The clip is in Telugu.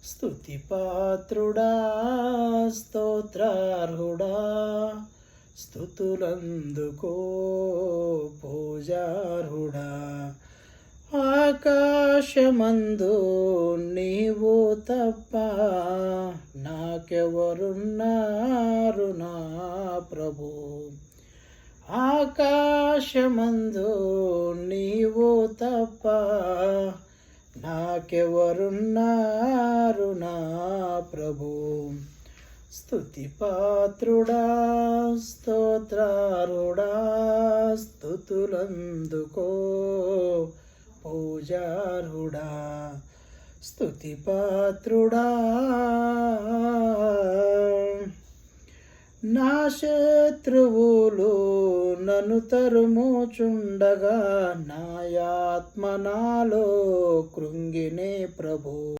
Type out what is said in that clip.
స్తుతిపాత్రుడా స్తోత్రార్హుడా స్తుతులందుకో పూజార్హుడా. ఆకాశమందు నీవు తప్ప నాకెవరున్నారు నా ప్రభు. ఆకాశమందు నీవు తప్ప నాకెవరున్నారు నా ప్రభు. స్తుతిపాత్రుడా స్తోత్రారుడా స్తుతులందుకో పూజార్హుడా. స్తుతిపాత్రుడా నా శత్రువులు నన్ను తరుముచుండగా నా ఆత్మ నాలో కృంగినే ప్రభు.